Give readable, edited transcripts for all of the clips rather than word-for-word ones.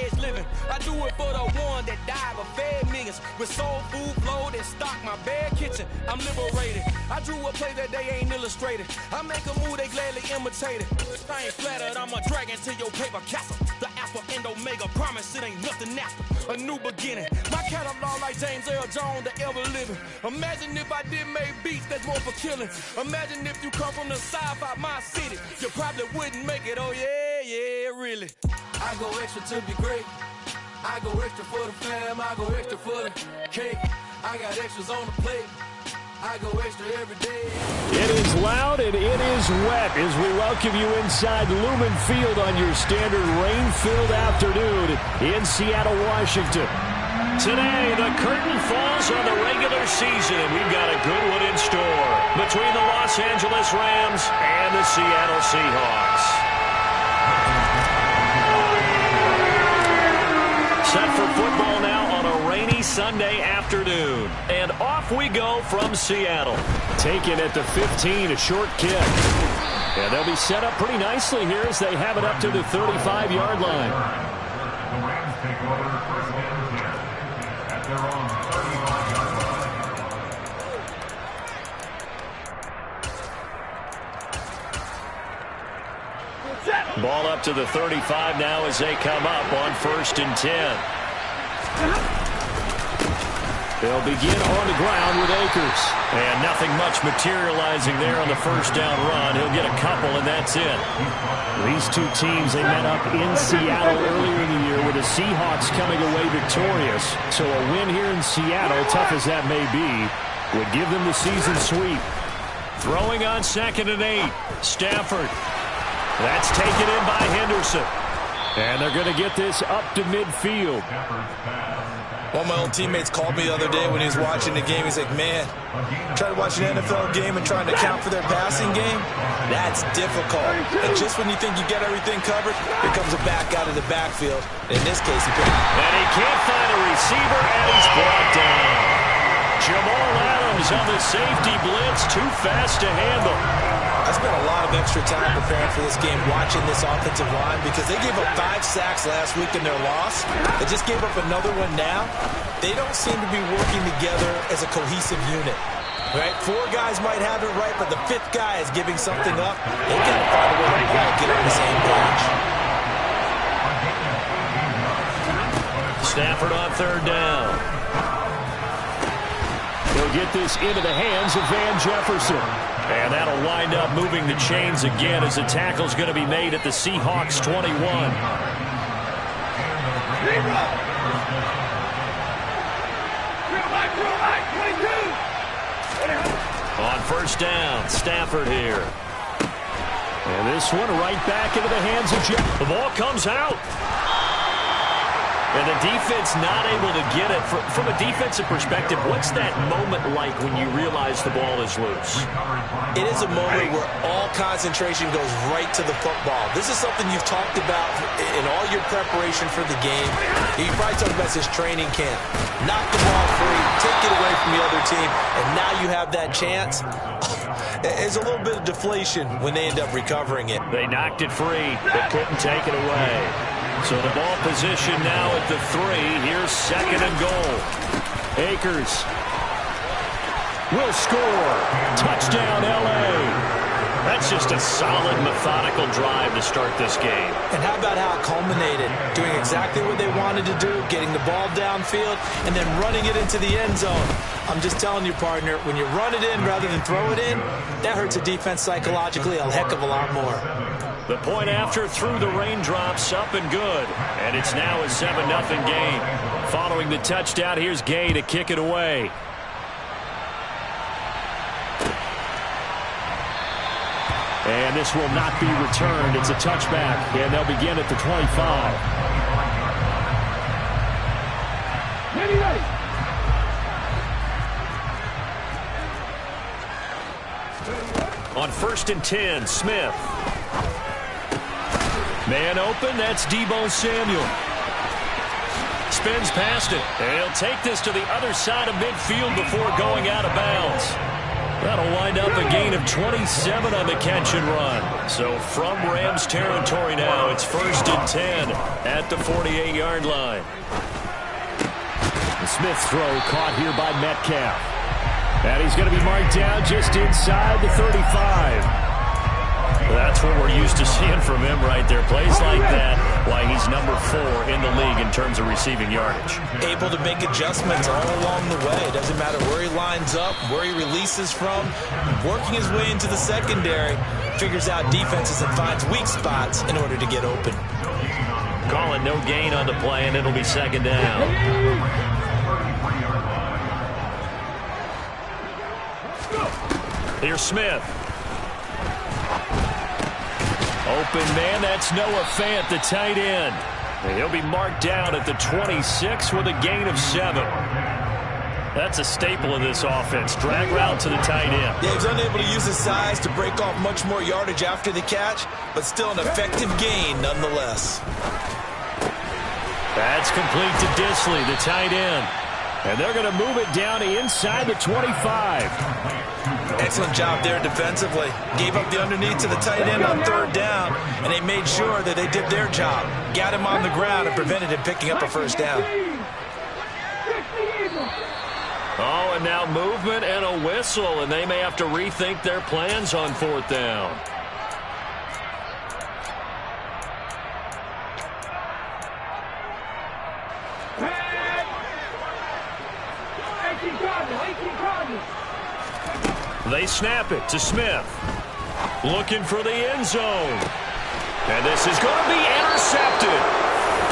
edge living. I do it for the one that died but fed millions. With soul food flowed and stocked my bare kitchen. I'm liberated. I drew a play that they ain't illustrated. I make a move, they gladly imitate it. I ain't flattered, I'm a dragon to your paper castle. The Alpha and Omega, promise it ain't nothing after. A new beginning. My catalog like James Earl Jones, the ever living. Imagine if I did make beats that's more for killing. Imagine if you come from the south out my city. You probably wouldn't make it, oh yeah, really. I go extra to be great. I go extra for the fam, I go extra for the cake. I got extras on the plate. I go extra every day. It is loud and it is wet as we welcome you inside Lumen Field on your standard rain-filled afternoon in Seattle, Washington. Today, the curtain falls on the regular season. We've got a good one in store between the Los Angeles Rams and the Seattle Seahawks. Set for football now on a rainy Sunday afternoon. And off we go from Seattle. Taken at the 15, a short kick. And they'll be set up pretty nicely here as they have it up to the 35-yard line. The Rams take over first and 10 at their own 35-yard line. Ball up to the 35 now as they come up on 1st and 10. They'll begin on the ground with Akers. And nothing much materializing there on the first down run. He'll get a couple, and that's it. These two teams, they met up in Seattle earlier in the year with the Seahawks coming away victorious. So a win here in Seattle, tough as that may be, would give them the season sweep. Throwing on 2nd and 8. Stafford. That's taken in by Henderson. And they're going to get this up to midfield. One of my old teammates called me the other day when he was watching the game. He's like, man, trying to watch an NFL game and trying to account for their passing game, that's difficult. And just when you think you get everything covered, here comes a back out of the backfield. In this case, and he can't find a receiver, and he's brought down. Jamal Adams on the safety blitz, too fast to handle. I spent a lot of extra time preparing for this game, watching this offensive line, because they gave up 5 sacks last week in their loss. They just gave up another one now. They don't seem to be working together as a cohesive unit. Right? 4 guys might have it right, but the 5th guy is giving something up. They got to find a way to get on the same page. Stafford on 3rd down. He'll get this into the hands of Van Jefferson. And that'll wind up moving the chains again as the tackle's going to be made at the Seahawks 21. On 1st down, Stafford here. And this one right back into the hands of Jeff. The ball comes out. And the defense not able to get it. From a defensive perspective, what's that moment like when you realize the ball is loose? It is a moment where all concentration goes right to the football. This is something you've talked about in all your preparation for the game. You probably talked about this training camp. Knock the ball free, take it away from the other team, and now you have that chance. There's a little bit of deflation when they end up recovering it. They knocked it free, but couldn't take it away. So the ball position now at the 3. Here's 2nd and goal. Akers will score. Touchdown, L.A. That's just a solid, methodical drive to start this game. And how about how it culminated? Doing exactly what they wanted to do, getting the ball downfield, and then running it into the end zone. I'm just telling you, partner, when you run it in rather than throw it in, that hurts a defense psychologically a heck of a lot more. The point after through the raindrops, up and good. And it's now a 7-0 game. Following the touchdown, here's Gay to kick it away. And this will not be returned. It's a touchback, and they'll begin at the 25. On 1st and 10, Smith. Man open, that's Deebo Samuel. Spins past it, and he'll take this to the other side of midfield before going out of bounds. That'll wind up a gain of 27 on the catch and run. So from Rams territory now, it's 1st and 10 at the 48-yard line. The Smith's throw caught here by Metcalf. And he's going to be marked down just inside the 35. That's what we're used to seeing from him right there. Plays like that, why he's number 4 in the league in terms of receiving yardage. Able to make adjustments all along the way. Doesn't matter where he lines up, where he releases from. Working his way into the secondary. Figures out defenses and finds weak spots in order to get open. Calling no gain on the play, and it'll be 2nd down. Here's Smith. Open man, that's Noah Fant, the tight end. And he'll be marked down at the 26 with a gain of 7. That's a staple of this offense. Drag route to the tight end. Yeah, he's unable to use his size to break off much more yardage after the catch, but still an effective gain nonetheless. That's complete to Disley, the tight end. And they're going to move it down to inside the 25. Excellent job there defensively. Gave up the underneath to the tight end on 3rd down, and they made sure that they did their job. Got him on the ground and prevented him picking up a 1st down. Oh, and now movement and a whistle, and they may have to rethink their plans on 4th down. They snap it to Smith. Looking for the end zone. And this is going to be intercepted.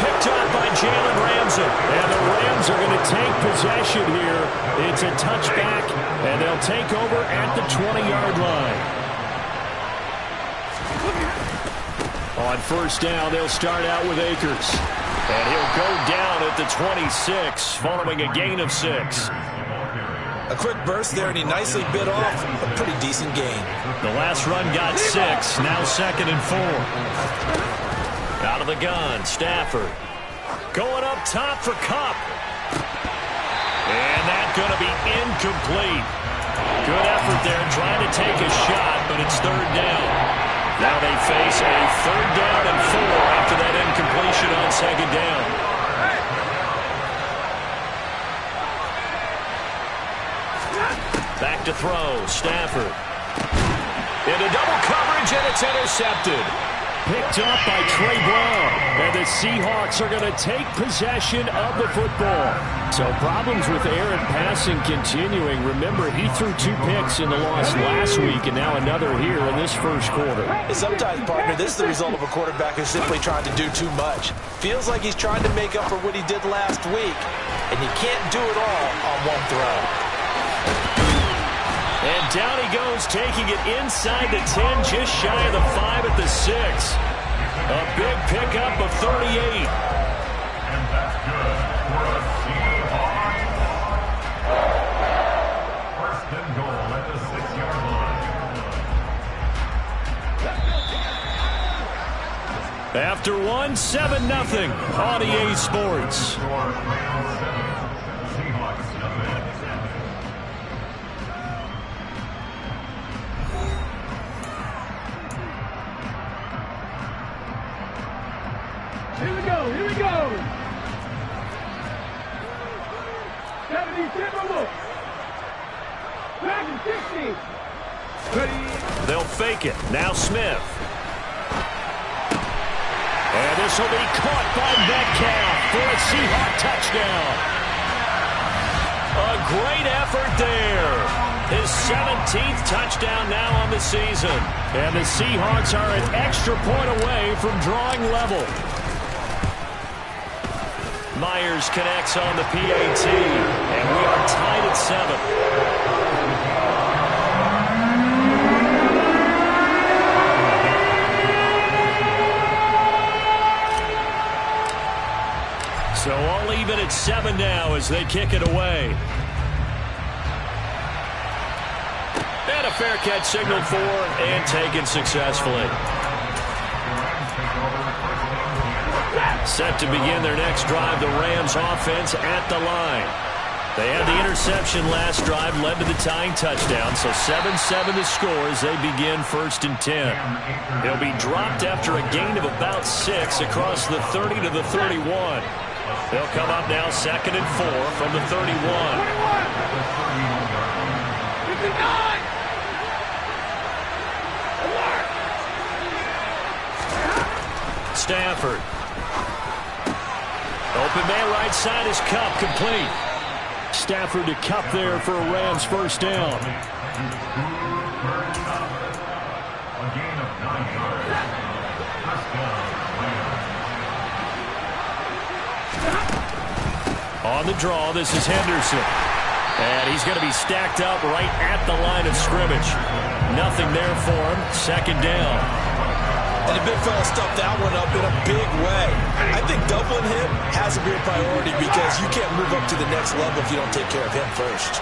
Picked up by Jalen Ramsey. And the Rams are going to take possession here. It's a touchback, and they'll take over at the 20-yard line. On 1st down, they'll start out with Akers. And he'll go down at the 26, following a gain of 6. A quick burst there, and he nicely bit off a pretty decent gain. The last run got 6, now 2nd and 4. Out of the gun, Stafford. Going up top for Kupp. And that's going to be incomplete. Good effort there, trying to take a shot, but it's 3rd down. Now they face a 3rd down and 4 after that incompletion on 2nd down. Back to throw, Stafford. Into double coverage, and it's intercepted. Picked up by Trey Brown. And the Seahawks are going to take possession of the football. So problems with errant passing continuing. Remember, he threw 2 picks in the loss last week, and now another here in this 1st quarter. Sometimes, partner, this is the result of a quarterback who's simply trying to do too much. Feels like he's trying to make up for what he did last week, and he can't do it all on one throw. And down he goes, taking it inside the 10, just shy of the 5 at the 6. A big pickup of 38. And that's good for the Seahawks. 1st and goal at the 6-yard line. After 1, 7-0 on EA Sports. Here we go. 70, Superbowl. Back in 60. Ready. They'll fake it. Now Smith. And this will be caught by Metcalf for a Seahawk touchdown. A great effort there. His 17th touchdown now on the season. And the Seahawks are an extra point away from drawing level. Myers connects on the PAT, and we are tied at 7. So all even at 7 now as they kick it away. And a fair catch signaled for and taken successfully. Set to begin their next drive, the Rams offense at the line. They had the interception last drive, led to the tying touchdown, so 7-7 the score as they begin 1st and 10. He'll be dropped after a gain of about 6 across the 30 to the 31. They'll come up now 2nd and 4 from the 31. 59! Stafford. Open man right side is Cup, complete. Stafford to Cup there for a Rams first down. A gain of 9 yards. Touchdown, Rams. On the draw, this is Henderson. And he's going to be stacked up right at the line of scrimmage. Nothing there for him. 2nd down. And the big fella stuffed that one up in a big way. I think doubling him has to be a priority because you can't move up to the next level if you don't take care of him first.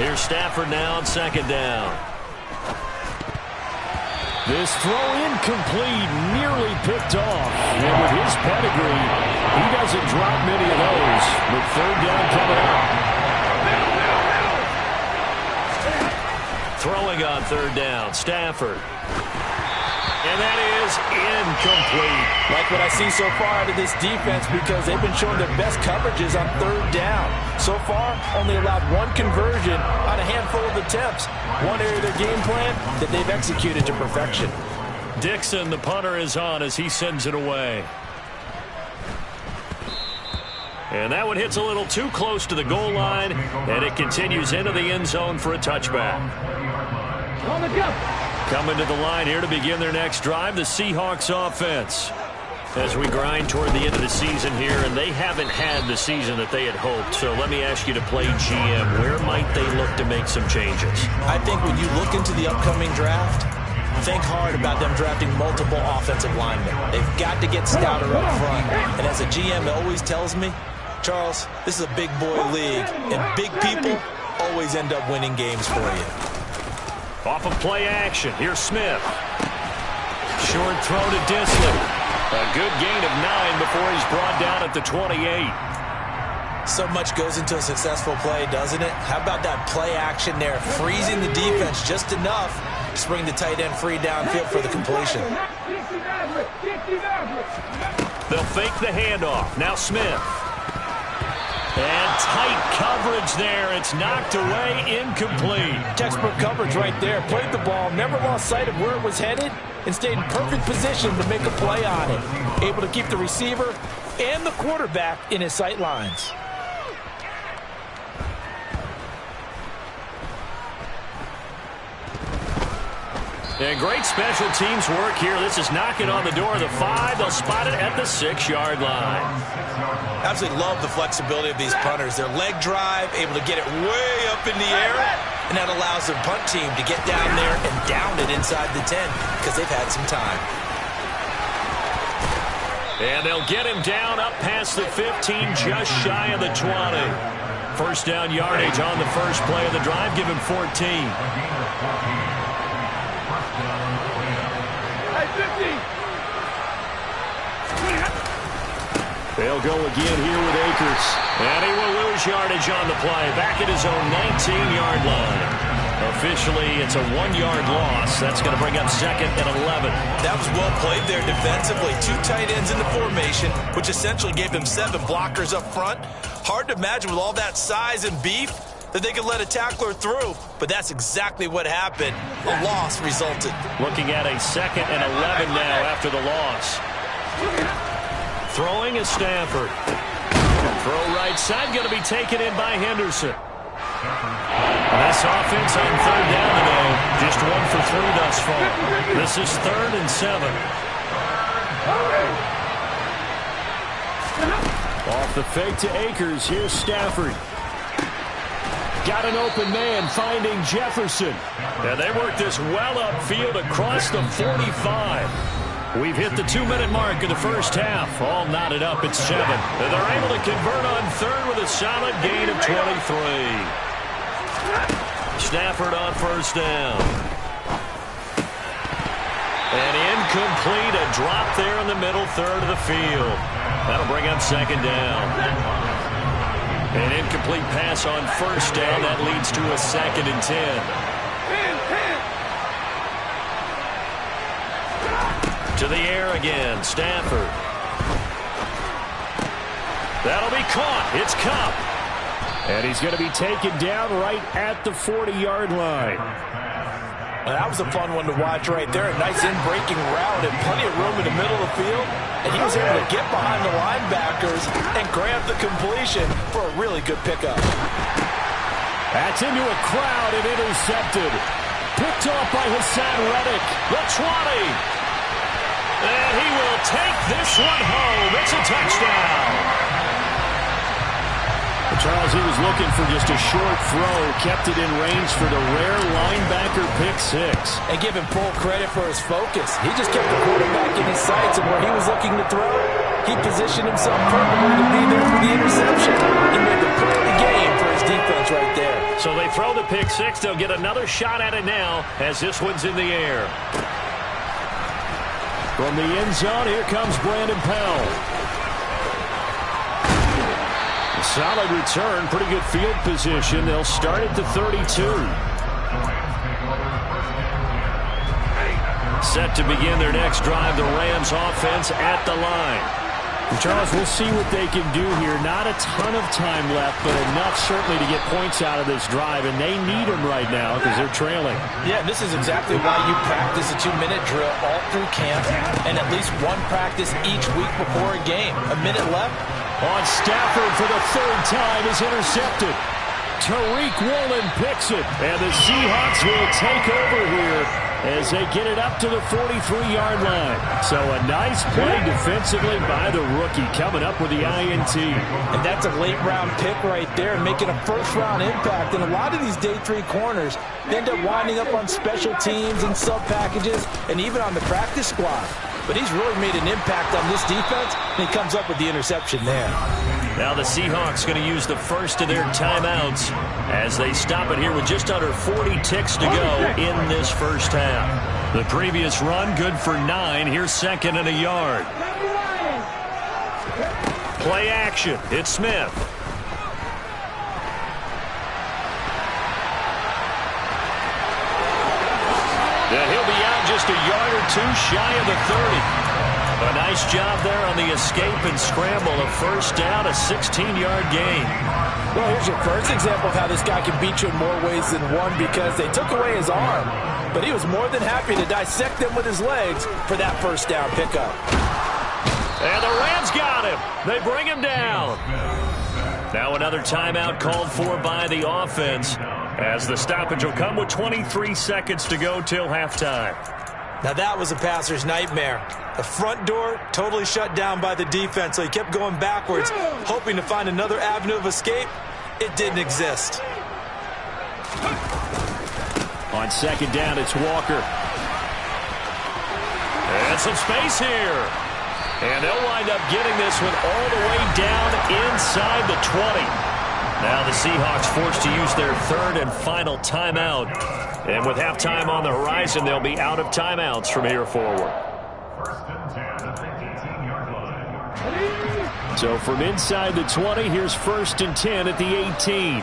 Here's Stafford now on 2nd down. This throw incomplete, nearly picked off. And with his pedigree, he doesn't drop many of those. With 3rd down coming up. Throwing on 3rd down, Stafford. And that is incomplete. Like what I see so far out of this defense because they've been showing their best coverages on 3rd down. So far, only allowed 1 conversion on a handful of attempts. One area of their game plan that they've executed to perfection. Dixon, the punter, is on as he sends it away. And that one hits a little too close to the goal line, and it continues into the end zone for a touchback. On the jump. Coming to the line here to begin their next drive, the Seahawks offense. As we grind toward the end of the season here, and they haven't had the season that they had hoped. So let me ask you to play GM. Where might they look to make some changes? I think when you look into the upcoming draft, think hard about them drafting multiple offensive linemen. They've got to get stouter up front. And as a GM always tells me, Charles, this is a big boy league, and big people always end up winning games for you. Off of play action, here's Smith. Short throw to Disley. A good gain of 9 before he's brought down at the 28. So much goes into a successful play, doesn't it? How about that play action there, freezing the defense just enough to bring the tight end free downfield for the completion. They'll fake the handoff. Now Smith. And tight coverage there. It's knocked away, incomplete. Textbook coverage right there. Played the ball, never lost sight of where it was headed, and stayed in perfect position to make a play on it. Able to keep the receiver and the quarterback in his sight lines. And great special teams work here. This is knocking on the door of the 5. They'll spot it at the 6-yard line. Absolutely love the flexibility of these punters. Their leg drive, able to get it way up in the air, and that allows the punt team to get down there and down it inside the 10 because they've had some time. And they'll get him down up past the 15, just shy of the 20. First down yardage on the first play of the drive. Give him 14. They'll go again here with Akers. And he will lose yardage on the play. Back at his own 19-yard line. Officially, it's a 1-yard loss. That's going to bring up 2nd and 11. That was well played there defensively. 2 tight ends in the formation, which essentially gave them 7 blockers up front. Hard to imagine with all that size and beef that they could let a tackler through, but that's exactly what happened. A loss resulted. Looking at a 2nd and 11 now after the loss. Throwing is Stafford. Throw right side, going to be taken in by Henderson. This offense on 3rd down today, just 1 for 3 thus far. This is 3rd and 7. Off the fake to Akers, here's Stafford. Got an open man, finding Jefferson. And they work this well upfield across the 45. We've hit the 2-minute mark of the first half. All knotted up at 7. And they're able to convert on 3rd with a solid gain of 23. Stafford on first down. And incomplete, a drop there in the middle third of the field. That'll bring up second down. An incomplete pass on first down. That leads to a 2nd and 10. To the air again, Stafford. That'll be caught. It's Cup. And he's going to be taken down right at the 40-yard line. That was a fun one to watch right there. A nice in-breaking route and plenty of room in the middle of the field. And he was able to get behind the linebackers and grab the completion for a really good pickup. That's into a crowd and intercepted. Picked off by Hassan Reddick. The 20. And he will take this one home. It's a touchdown. Charles, he was looking for just a short throw, kept it in range for the rare linebacker pick 6. And give him full credit for his focus. He just kept the quarterback in his sights, and where he was looking to throw, he positioned himself perfectly to be there for the interception. He made the play of the game for his defense right there. So they throw the pick 6. They'll get another shot at it now as this one's in the air. From the end zone, here comes Brandon Powell. Solid return, pretty good field position. They'll start at the 32. Set to begin their next drive, the Rams offense at the line. Charles, we'll see what they can do here. Not a ton of time left, but enough certainly to get points out of this drive, and they need them right now because they're trailing. Yeah, this is exactly why you practice a 2-minute drill all through camp and at least one practice each week before a game. A minute left. On Stafford for the 3rd time is intercepted. Tariq Woolen picks it, and the Seahawks will take over here as they get it up to the 43-yard line. So a nice play defensively by the rookie, coming up with the INT. And that's a late-round pick right there, making a first-round impact. And a lot of these day 3 corners end up winding up on special teams and sub-packages and even on the practice squad. But he's really made an impact on this defense, and he comes up with the interception there. Now the Seahawks going to use the first of their timeouts as they stop it here with just under 40 ticks to go in this first half. The previous run good for 9. Here's 2nd and a yard. Play action. It's Smith. And he'll be out just a yard or 2 shy of the 30. A nice job there on the escape and scramble. A first down, a 16-yard gain. Well, here's your first example of how this guy can beat you in more ways than one, because they took away his arm, but he was more than happy to dissect them with his legs for that first down pickup. And the Rams got him. They bring him down. Now another timeout called for by the offense, as the stoppage will come with 23 seconds to go till halftime. Now that was a passer's nightmare. The front door totally shut down by the defense, so he kept going backwards, hoping to find another avenue of escape. It didn't exist. On 2nd down, it's Walker. And some space here. And they'll wind up getting this one all the way down inside the 20. Now the Seahawks forced to use their 3rd and final timeout. And with halftime on the horizon, they'll be out of timeouts from here forward. 1st and 10 at the 18-yard line. So from inside the 20, here's 1st and 10 at the 18.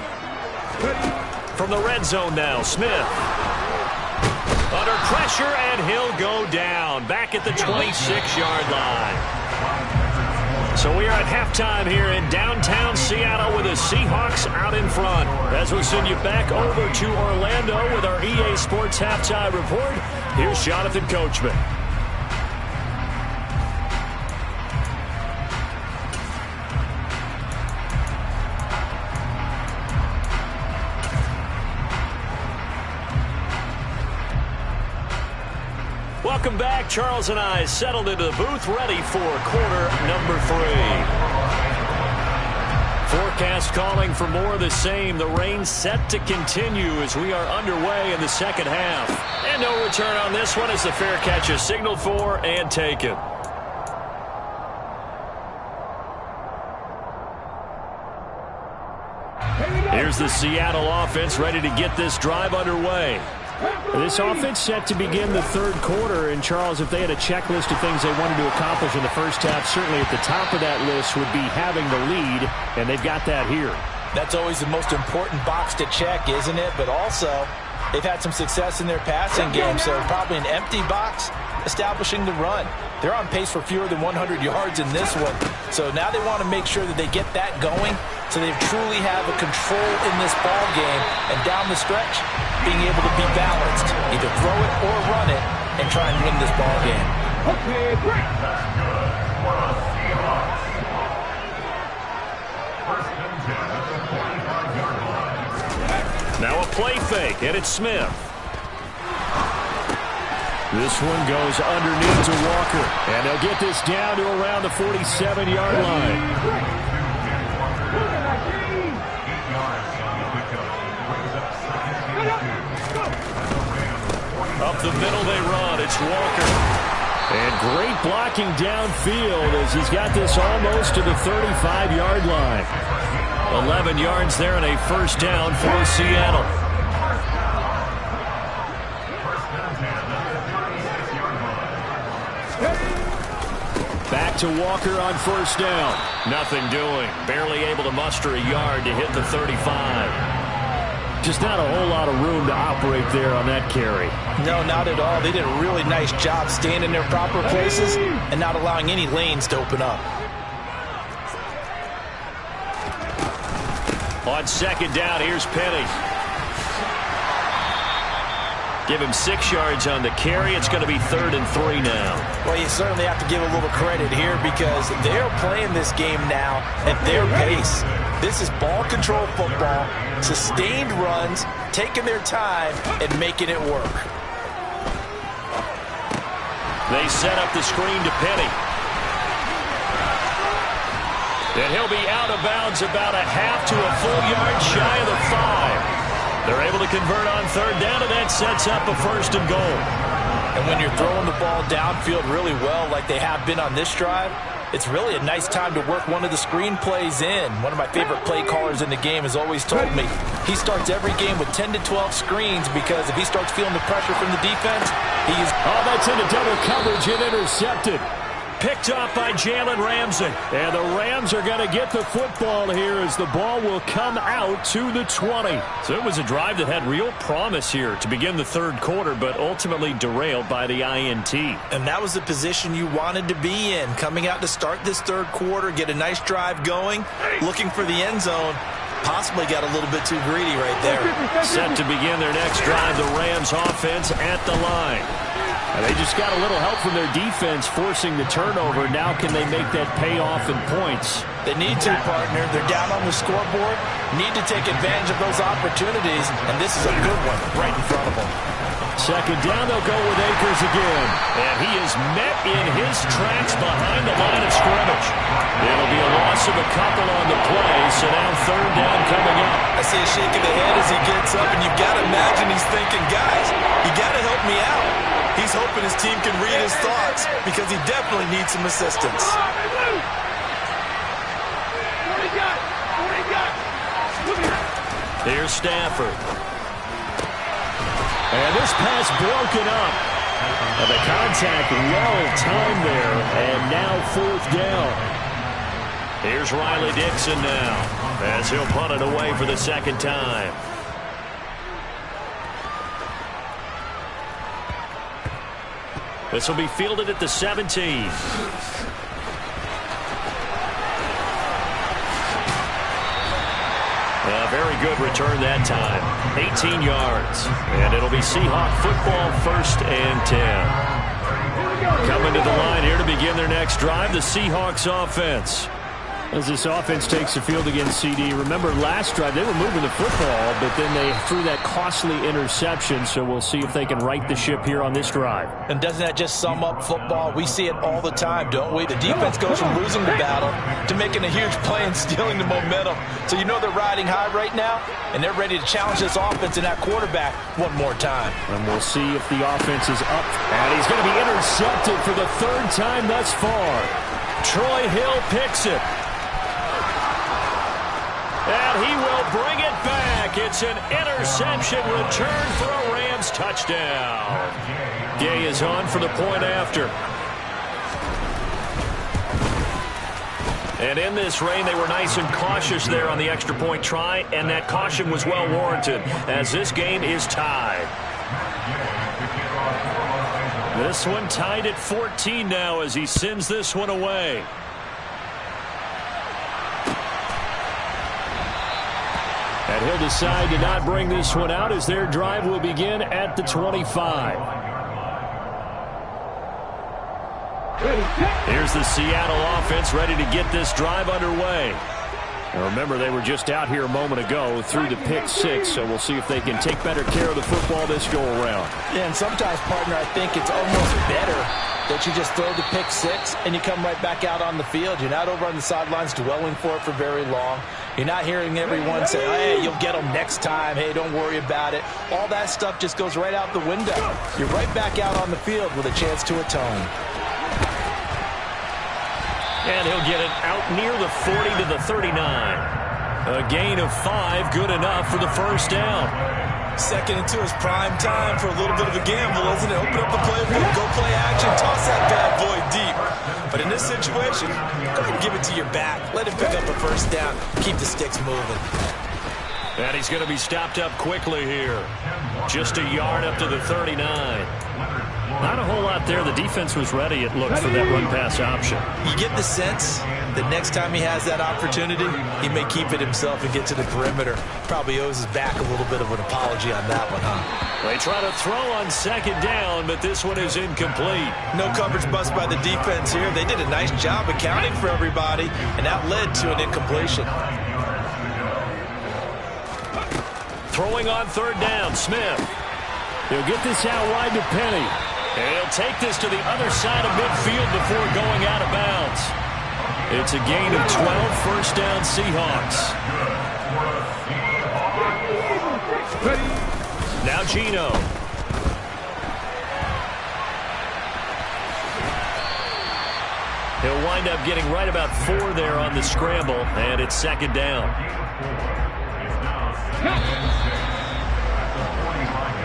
From the red zone now, Smith. Under pressure, and he'll go down. Back at the 26-yard line. So we are at halftime here in downtown Seattle with the Seahawks out in front. As we send you back over to Orlando with our EA Sports Halftime Report, here's Jonathan Coachman. Welcome back. Charles and I settled into the booth, ready for quarter number 3. Forecast calling for more of the same. The rain set to continue as we are underway in the second half. And no return on this one as the fair catch is signaled for and taken. Here's the Seattle offense ready to get this drive underway. This offense set to begin the third quarter. And, Charles, if they had a checklist of things they wanted to accomplish in the first half, certainly at the top of that list would be having the lead, and they've got that here. That's always the most important box to check, isn't it? But also, they've had some success in their passing game, so probably an empty box establishing the run. They're on pace for fewer than 100 yards in this one. So now they want to make sure that they get that going so they truly have a control in this ball game. And down the stretch, being able to be balanced. Either throw it or run it and try and win this ball game. Okay, great. That's good for the Seahawks. First and 10 at the 45-yard line. Now a play fake, and it's Smith. This one goes underneath to Walker. And they'll get this down to around the 47-yard line. Up the middle they run. It's Walker. And great blocking downfield as he's got this almost to the 35-yard line. 11 yards there and a first down for Seattle. Back to Walker on first down. Nothing doing. Barely able to muster a yard to hit the 35. Just not a whole lot of room to operate there on that carry. No, not at all. They did a really nice job staying in their proper places and not allowing any lanes to open up. On second down, here's Penny. Give him 6 yards on the carry. It's going to be 3rd and 3 now. Well, you certainly have to give a little credit here because they're playing this game now at their pace. This is ball control football, sustained runs, taking their time, and making it work. They set up the screen to Penny. And he'll be out of bounds about a half to a full yard shy of the 5. They're able to convert on third down, and that sets up a 1st and goal. And when you're throwing the ball downfield really well like they have been on this drive, it's really a nice time to work one of the screen plays in. One of my favorite play callers in the game has always told me he starts every game with 10 to 12 screens because if he starts feeling the pressure from the defense, he's... Oh, that's into double coverage and intercepted. Picked off by Jalen Ramsey. And the Rams are going to get the football here as the ball will come out to the 20. So it was a drive that had real promise here to begin the third quarter, but ultimately derailed by the INT. And that was the position you wanted to be in. Coming out to start this third quarter, get a nice drive going, looking for the end zone. Possibly got a little bit too greedy right there. Set to begin their next drive, the Rams offense at the line. And they just got a little help from their defense forcing the turnover. Now can they make that pay off in points? They need to, partner. They're down on the scoreboard. Need to take advantage of those opportunities. And this is a good one right in front of them. Second down, they'll go with Akers again. And he is met in his tracks behind the line of scrimmage. It'll be a loss of a couple on the play, so now third down coming up. I see a shake of the head as he gets up, and you've got to imagine he's thinking, guys, you got to help me out. He's hoping his team can read his thoughts because he definitely needs some assistance. Here's Stafford. And this pass broken up. And the contact well timed there. And now 4th down. Here's Riley Dixon now as he'll punt it away for the second time. This will be fielded at the 17. A very good return that time. 18 yards. And it'll be Seahawk football 1st and 10. Coming to the line here to begin their next drive, the Seahawks offense. As this offense takes the field against CD, remember last drive they were moving the football, but then they threw that costly interception, so we'll see if they can right the ship here on this drive. And doesn't that just sum up football? We see it all the time, don't we? The defense goes from losing the battle to making a huge play and stealing the momentum. So you know they're riding high right now, and they're ready to challenge this offense and that quarterback one more time. And we'll see if the offense is up. And he's going to be intercepted for the 3rd time thus far. Troy Hill picks it. And he will bring it back. It's an interception return for a Rams touchdown. Gay is on for the point after. And in this rain, they were nice and cautious there on the extra point try, and that caution was well warranted as this game is tied. This one tied at 14 now as he sends this one away. And he'll decide to not bring this one out as their drive will begin at the 25. Here's the Seattle offense ready to get this drive underway. And remember, they were just out here a moment ago through the pick 6, so we'll see if they can take better care of the football this go-around. Yeah, and sometimes, partner, I think it's almost better that you just throw the pick 6 and you come right back out on the field. You're not over on the sidelines dwelling for it for very long. You're not hearing everyone say, hey, you'll get them next time. Hey, don't worry about it. All that stuff just goes right out the window. You're right back out on the field with a chance to atone. And he'll get it out near the 40 to the 39. A gain of 5, good enough for the first down. Second into his prime time for a little bit of a gamble, isn't it? Open up the playbook, go play action, toss that bad boy deep. But in this situation, go ahead and give it to your back. Let him pick up a first down. Keep the sticks moving. And he's going to be stopped up quickly here. Just a yard up to the 39. Not a whole lot there. The defense was ready, it looked, for that run-pass option. You get the sense that next time he has that opportunity, he may keep it himself and get to the perimeter. Probably owes his back a little bit of an apology on that one, huh? They try to throw on second down, but this one is incomplete. No coverage bust by the defense here. They did a nice job accounting for everybody, and that led to an incompletion. Throwing on third down, Smith. He'll get this out wide to Penny. And he'll take this to the other side of midfield before going out of bounds. It's a gain of 12, first down Seahawks. Now Geno. He'll wind up getting right about 4 there on the scramble, and it's second down.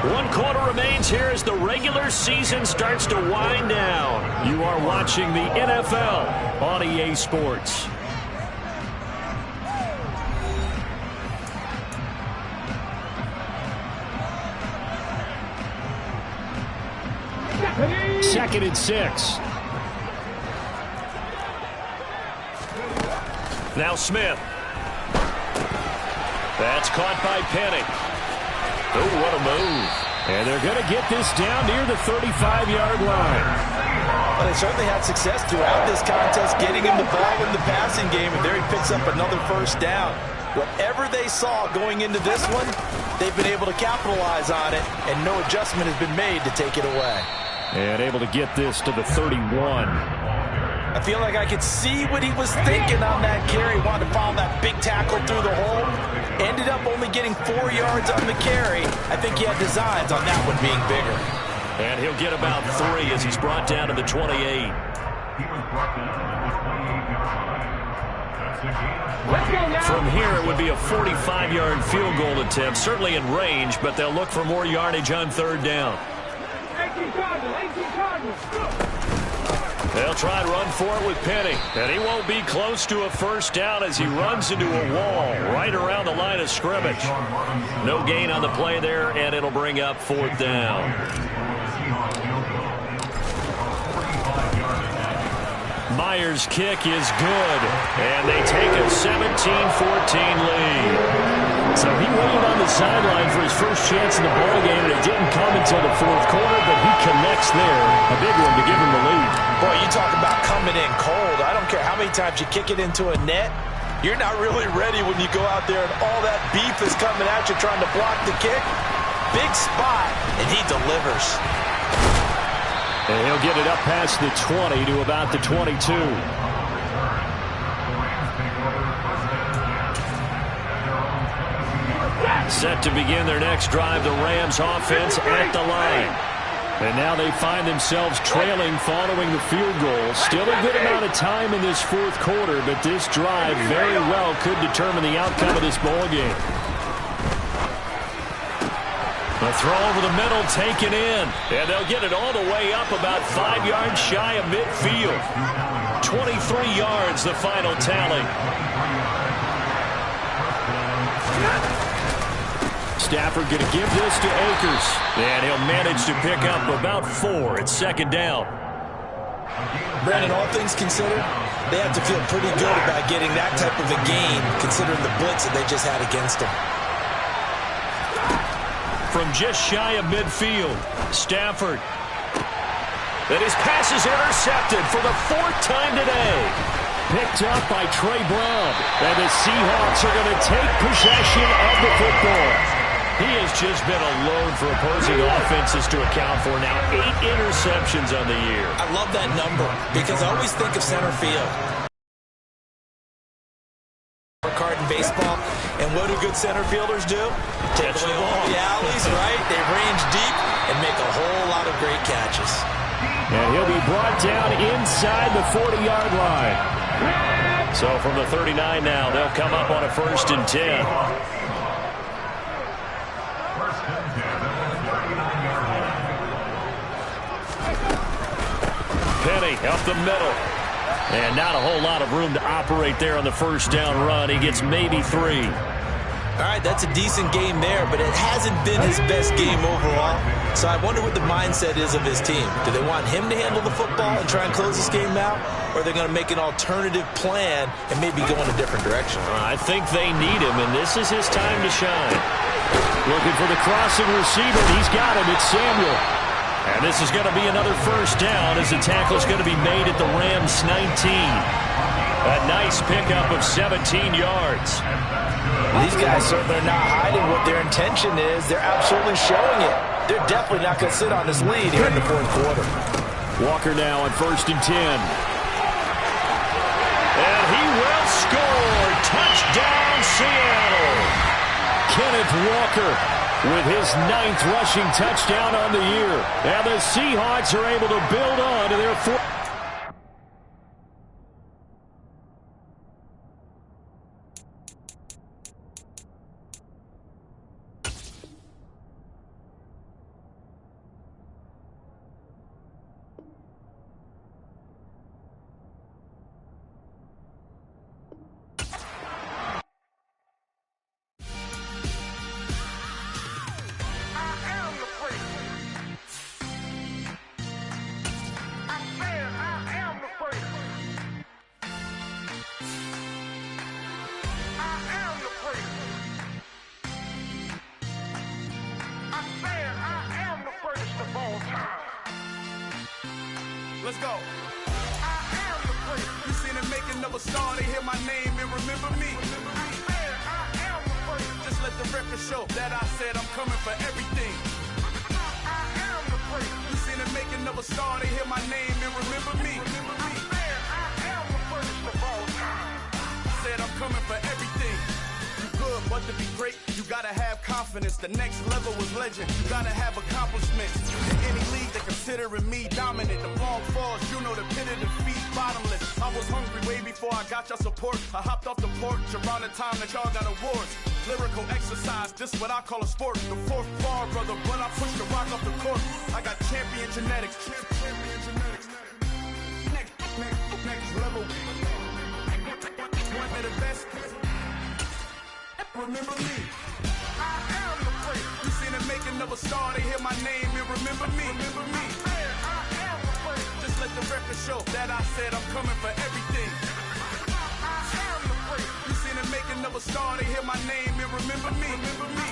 1 quarter remains here as the regular season starts to wind down. You are watching the NFL on EA Sports. Second and 6. Now Smith. That's caught by Penny. Oh, what a move. And they're going to get this down near the 35-yard line. Well, they certainly had success throughout this contest, getting him the ball in the passing game, and there he picks up another first down. Whatever they saw going into this one, they've been able to capitalize on it, and no adjustment has been made to take it away. And able to get this to the 31. I feel like I could see what he was thinking on that carry. Wanted to follow that big tackle through the hole. Ended up only getting 4 yards on the carry. I think he had designs on that one being bigger. And he'll get about 3 as he's brought down to the 28. From here, it would be a 45-yard field goal attempt. Certainly in range, but they'll look for more yardage on third down. They'll try and run for it with Penny. And he won't be close to a first down as he runs into a wall right around the line of scrimmage. No gain on the play there, and it'll bring up fourth down. Myers' kick is good, and they take a 17-14 lead. So he waited on the sideline for his first chance in the ballgame, and it didn't come until the fourth quarter, but he connects there. A big one to give him the lead. Boy, you talk about coming in cold. I don't care how many times you kick it into a net. You're not really ready when you go out there and all that beef is coming at you trying to block the kick. Big spot, and he delivers. And he'll get it up past the 20 to about the 22. Set to begin their next drive, the Rams offense at the line. And now they find themselves trailing following the field goal. Still a good amount of time in this fourth quarter, but this drive very well could determine the outcome of this ball game. A throw over the middle taken in, and they'll get it all the way up about 5 yards shy of midfield. 23 yards, the final tally. Stafford going to give this to Akers, and he'll manage to pick up about 4 at second down. Brandon, all things considered, they have to feel pretty good about getting that type of a gain, considering the blitz that they just had against them. From just shy of midfield, Stafford. And his pass is intercepted for the 4th time today. Picked up by Trey Brown. And the Seahawks are going to take possession of the football. He has just been a load for opposing offenses to account for now. 8 interceptions on the year. I love that number because I always think of center field. Card in baseball, and what do good center fielders do? Take away all the alleys, right? They range deep and make a whole lot of great catches. And he'll be brought down inside the 40-yard line. So from the 39 now, they'll come up on a 1st and 10. Penny up the middle. And not a whole lot of room to operate there on the 1st down run. He gets maybe 3. All right, that's a decent game there, but it hasn't been his best game overall. So I wonder what the mindset is of his team. Do they want him to handle the football and try and close this game out? Or are they going to make an alternative plan and maybe go in a different direction? I think they need him, and this is his time to shine. Looking for the crossing receiver. He's got him. It's Samuel. And this is going to be another 1st down as the tackle is going to be made at the Rams' 19. A nice pickup of 17 yards. These guys certainly are not hiding what their intention is. They're absolutely showing it. They're definitely not going to sit on this lead here in the 4th quarter. Walker now on 1st and 10. And he will score. Touchdown, Seattle. Kenneth Walker with his 9th rushing touchdown on the year. And the Seahawks are able to build on to their 4th. Let's go. I am the great. You seen it making of a star. They hear my name and remember me. I am the great. Just let the record show that I said I'm coming for everything. I am the great. You seen it making of a star. They hear my name and remember me. I am the greatest of all time. Said I'm coming for everything. You good, but to be great, you gotta have confidence. The next level was legend. You gotta have accomplishments. In any league, they considering me dominant. The long falls, you know the pit of defeat, bottomless. I was hungry way before I got your support. I hopped off the porch around the time that y'all got awards. Lyrical exercise, this what I call a sport. The 4th bar, brother, when I push the rock off the court. I got champion genetics. Next level. One of the best. Remember me. I am the great. You seen it making of a star. They hear my name and remember me. Remember me. I am the great. Just let the record show that I said I'm coming for everything. I am the great. You seen it making of a star. They hear my name and remember me. Remember me.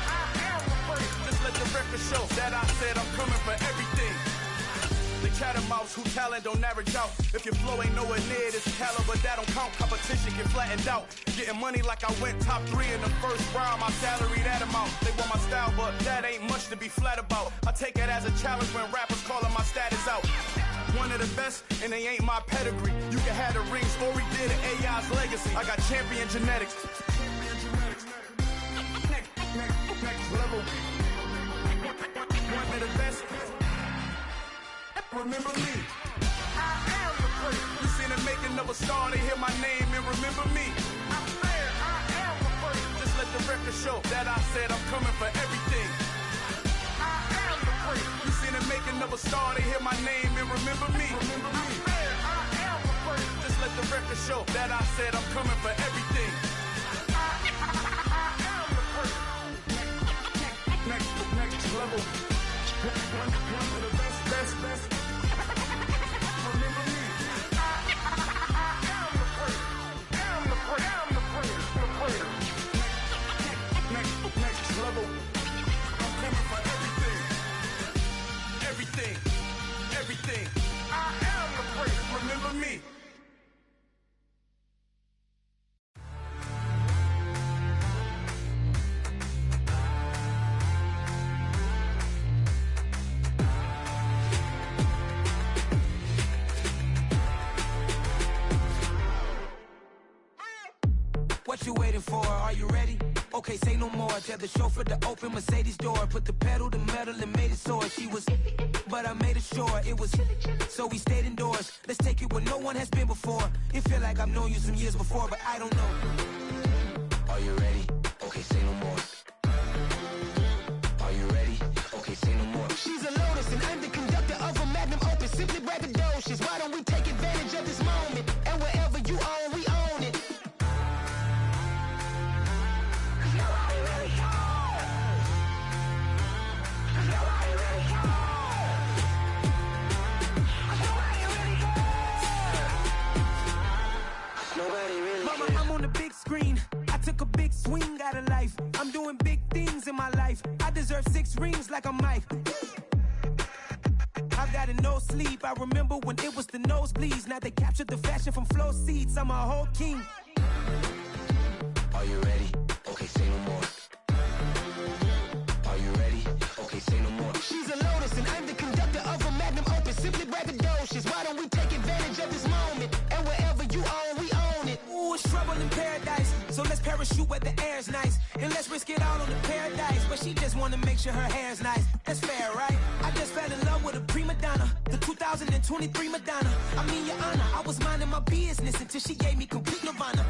I am the great. Just let the record show that I said I'm coming for everything. The chattermouths who talent don't average out. If your flow ain't nowhere near this caliber, that don't count. Competition get flattened out. Getting money like I went top 3 in the 1st round. My salary that amount. They want my style, but that ain't much to be flat about. I take it as a challenge when rappers calling my status out. One of the best, and they ain't my pedigree. You can have the rings, or we did it, AI's legacy. I got champion genetics. Next level. One of the best. remember me. I am the first. You seen the making of a star, they hear my name and remember me. I said I am the first. Just let the record show that I said I'm coming for everything. I am the first. You seen the making of a star, they hear my name and remember me. Remember me. I said I am the first. Just let the record show that I said I'm coming for everything. I am the first. Next level. One of the best. Remember me. I am the first. Am the first. Next level. I'm coming for everything. Everything. I am the first. Remember me. What you waiting for? Are you ready? Okay, say no more. Tell the chauffeur to open Mercedes door. Put the pedal to metal and made it soar. She was, but I made it sure it was. So we stayed indoors. Let's take it where no one has been before. It feel like I've known you some years before, but I don't know. Are you ready? Okay, say no more. Are you ready? Okay, say no more. She's a Lotus and I'm the conductor of a Magnum Opus. Simply braggadocious. Why don't we take advantage of this moment? And wherever you own, we own it. Mama, I'm on the big screen. I took a big swing out of life. I'm doing big things in my life. I deserve 6 rings like I'm Mike. I've got a no sleep. I remember when it was the nosebleeds. Now they captured the fashion from flow seats. I'm a whole king. Are you ready? Okay, say no more. Are you ready? Okay, say no more. She's a Lotus and I'm the conductor of a Magnum Opus. Simply braggadocious. Why don't we take advantage of this moment? And wherever you own, we own it. Ooh, it's trouble in paradise. So let's parachute where the air's nice. And let's risk it all on the paradise. But she just wanna make sure her hair's nice. That's fair, right? I just fell in love with a prima donna. The 2023 Madonna. I mean, your honor, I was minding my business until she gave me complete nirvana.